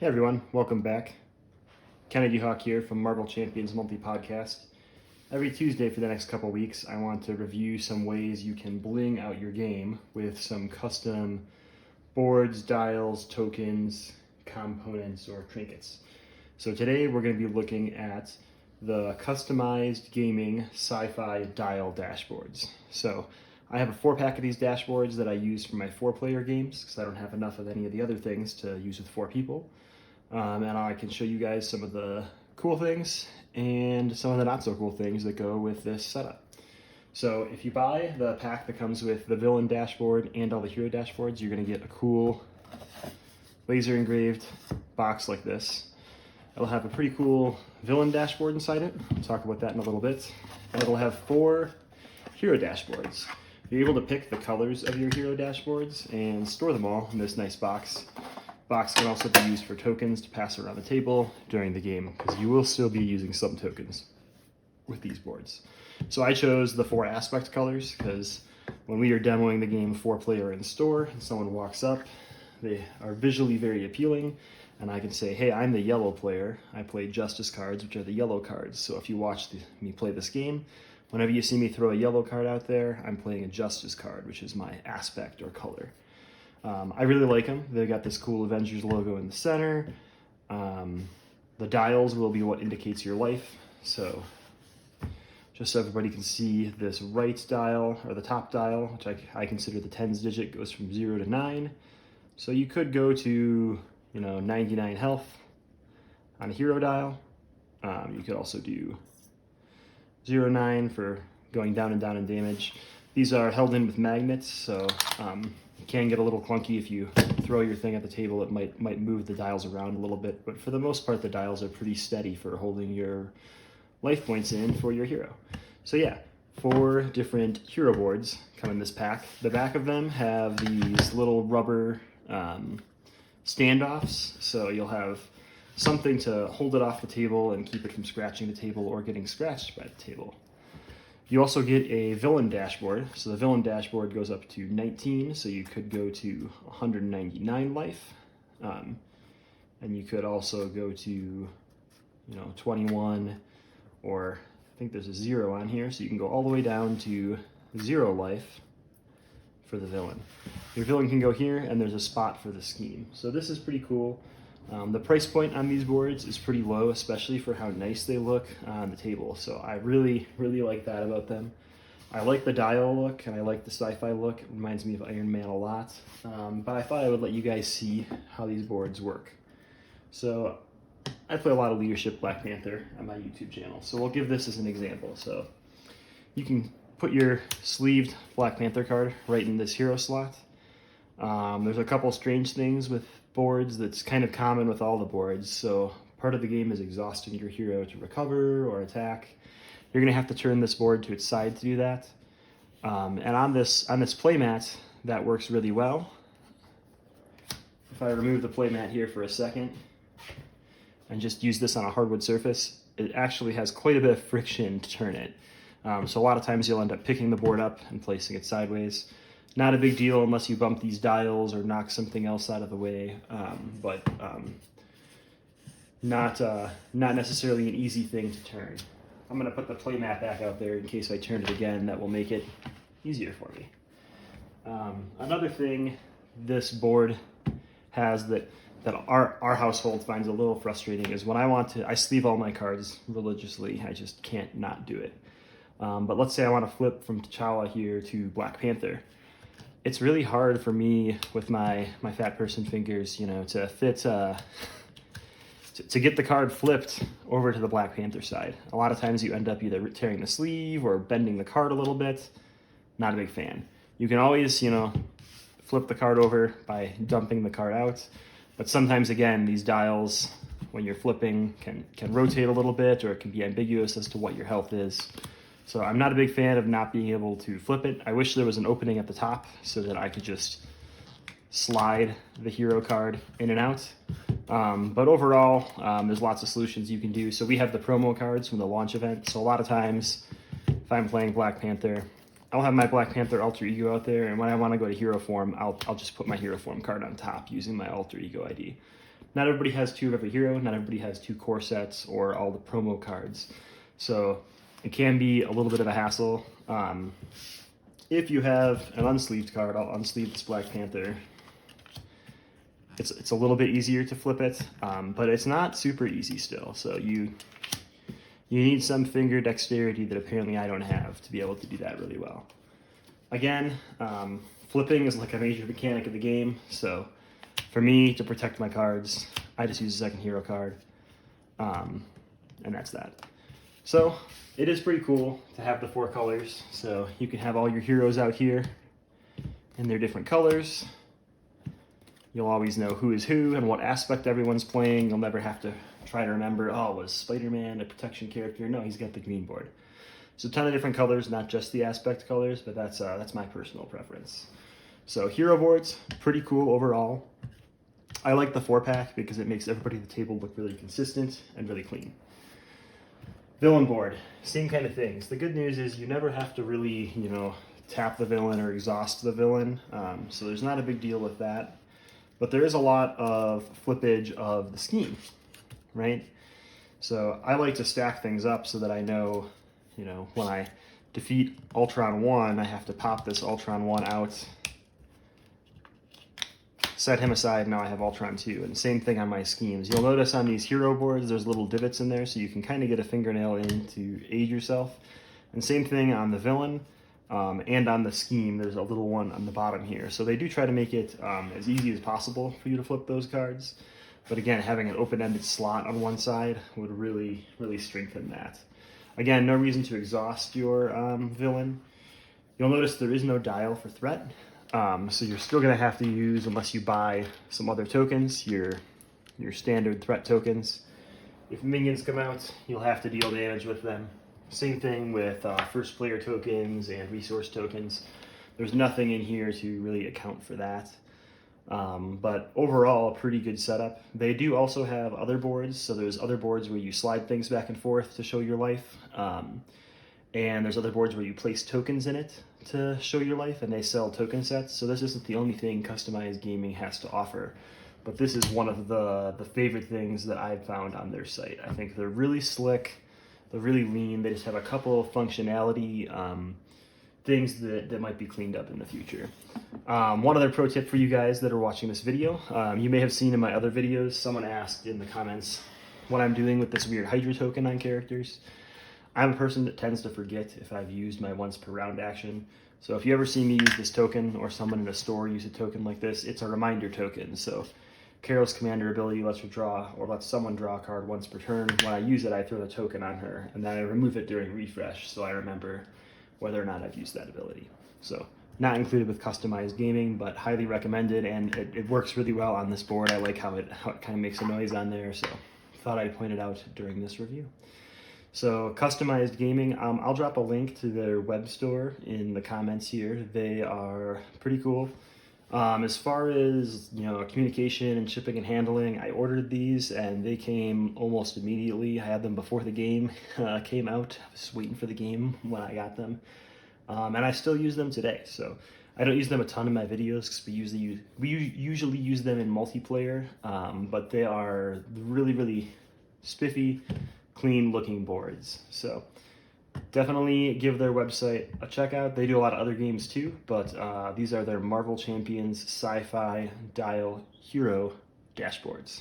Hey everyone, welcome back. Kennedy Hawk here from Marvel Champions Multi-Podcast. Every Tuesday for the next couple weeks, I want to review some ways you can bling out your game with some custom boards, dials, tokens, components, or trinkets. So today we're going to be looking at the Customized Gaming Sci-Fi Dashboards. So I have a 4-pack of these dashboards that I use for my 4-player games because I don't have enough of any of the other things to use with 4 people. And I can show you guys some of the cool things and some of the not so cool things that go with this setup. So if you buy the pack that comes with the villain dashboard and all the hero dashboards, you're going to get a cool laser engraved box like this. It'll have a pretty cool villain dashboard inside it. We'll talk about that in a little bit. And it'll have 4 hero dashboards. You're able to pick the colors of your hero dashboards and store them all in this nice box. Box can also be used for tokens to pass around the table during the game, because you will still be using some tokens with these boards. So I chose the 4 aspect colors because when we are demoing the game 4-player in store and someone walks up, they are visually very appealing, and I can say, hey, I'm the yellow player. I play justice cards, which are the yellow cards. So if you watch me play this game, whenever you see me throw a yellow card out there, I'm playing a justice card, which is my aspect or color. I really like them. They've got this cool Avengers logo in the center. The dials will be what indicates your life. So just so everybody can see, this right dial, or the top dial, which I consider the tens digit, goes from 0 to 9. So you could go to 99 health on a hero dial. You could also do 0 to 9 for going down and down in damage. These are held in with magnets, so it can get a little clunky if you throw your thing at the table. It might move the dials around a little bit, but for the most part, the dials are pretty steady for holding your life points in for your hero. So yeah, 4 different hero boards come in this pack. The back of them have these little rubber standoffs, so you'll have something to hold it off the table and keep it from scratching the table or getting scratched by the table. You also get a villain dashboard. So the villain dashboard goes up to 19, so you could go to 199 life. And you could also go to 21, or I think there's a 0 on here, so you can go all the way down to 0 life for the villain. Your villain can go here, and there's a spot for the scheme. So this is pretty cool. The price point on these boards is pretty low, especially for how nice they look on the table. So I really, really like that about them. I like the dial look, and I like the sci-fi look. It reminds me of Iron Man a lot. But I thought I would let you guys see how these boards work. So I play a lot of Leadership Black Panther on my YouTube channel. So we'll give this as an example. So you can put your sleeved Black Panther card right in this hero slot. There's a couple strange things with boards that's kind of common with all the boards. So part of the game is exhausting your hero to recover or attack. You're going to have to turn this board to its side to do that. And on this playmat, that works really well. If I remove the playmat here for a second and just use this on a hardwood surface, it actually has quite a bit of friction to turn it. So a lot of times you'll end up picking the board up and placing it sideways. Not a big deal unless you bump these dials or knock something else out of the way, but not necessarily an easy thing to turn. I'm going to put the playmat back out there in case I turn it again. That will make it easier for me. Another thing this board has that our household finds a little frustrating is when I sleeve all my cards religiously. I just can't not do it. But let's say I want to flip from T'Challa here to Black Panther. It's really hard for me with my fat person fingers, to fit, to get the card flipped over to the Black Panther side. A lot of times you end up either tearing the sleeve or bending the card a little bit. Not a big fan. You can always, flip the card over by dumping the card out. But sometimes, again, these dials, when you're flipping, can rotate a little bit, or it can be ambiguous as to what your health is. So I'm not a big fan of not being able to flip it. I wish there was an opening at the top so that I could just slide the hero card in and out. But overall, there's lots of solutions you can do. So we have the promo cards from the launch event. So a lot of times, if I'm playing Black Panther, I'll have my Black Panther alter ego out there, and when I want to go to hero form, I'll just put my hero form card on top using my alter ego ID. not everybody has 2 of every hero, not everybody has 2 core sets or all the promo cards. So it can be a little bit of a hassle. If you have an unsleeved card, I'll unsleeve this Black Panther. It's a little bit easier to flip it, but it's not super easy still. So you need some finger dexterity that apparently I don't have to be able to do that really well. Again, flipping is like a major mechanic of the game, so for me, to protect my cards, I just use a second hero card, and that's that. So it is pretty cool to have the 4 colors, so you can have all your heroes out here in their different colors. You'll always know who is who and what aspect everyone's playing. You'll never have to try to remember, oh, was Spider-Man a protection character? No, he's got the green board. So a ton of different colors, not just the aspect colors, but that's my personal preference. So hero boards, pretty cool overall. I like the 4-pack because it makes everybody at the table look really consistent and really clean. Villain board, same kind of things. The good news is you never have to really, tap the villain or exhaust the villain, so there's not a big deal with that. But there is a lot of flippage of the scheme, right? So I like to stack things up so that I know, when I defeat Ultron 1, I have to pop this Ultron 1 out, set him aside, now I have Ultron 2. And same thing on my schemes. You'll notice on these hero boards, there's little divots in there so you can kind of get a fingernail in to aid yourself. And same thing on the villain. And on the scheme, there's a little one on the bottom here. So they do try to make it as easy as possible for you to flip those cards. But again, having an open-ended slot on one side would really, really strengthen that. Again, no reason to exhaust your villain. You'll notice there is no dial for threat. So you're still going to have to use, unless you buy some other tokens, your standard threat tokens. If minions come out, you'll have to deal damage with them. Same thing with first player tokens and resource tokens. There's nothing in here to really account for that. But overall, a pretty good setup. They do also have other boards. So there's other boards where you slide things back and forth to show your life. And there's other boards where you place tokens in it to show your life, and they sell token sets. So this isn't the only thing Customized Gaming has to offer. But this is one of the favorite things that I've found on their site. I think they're really slick. They're really lean. They just have a couple of functionality things that might be cleaned up in the future. One other pro tip for you guys that are watching this video. You may have seen in my other videos, someone asked in the comments what I'm doing with this weird Hydra token on characters. I'm a person that tends to forget if I've used my once per round action. So if you ever see me use this token or someone in a store use a token like this, it's a reminder token. So Carol's commander ability lets her draw or lets someone draw a card once per turn. When I use it, I throw the token on her, and then I remove it during refresh, so I remember whether or not I've used that ability. So not included with Customized Gaming, but highly recommended, and it works really well on this board. I like how it kind of makes a noise on there, so thought I'd point it out during this review. So Customized Gaming, I'll drop a link to their web store in the comments here. They are pretty cool. As far as communication and shipping and handling, I ordered these and they came almost immediately. I had them before the game came out. I was waiting for the game when I got them, and I still use them today. So I don't use them a ton in my videos because we usually use them in multiplayer, but they are really spiffy, clean looking boards. So definitely give their website a check out. They do a lot of other games too, but these are their Marvel Champions Sci-Fi Dial Hero Dashboards.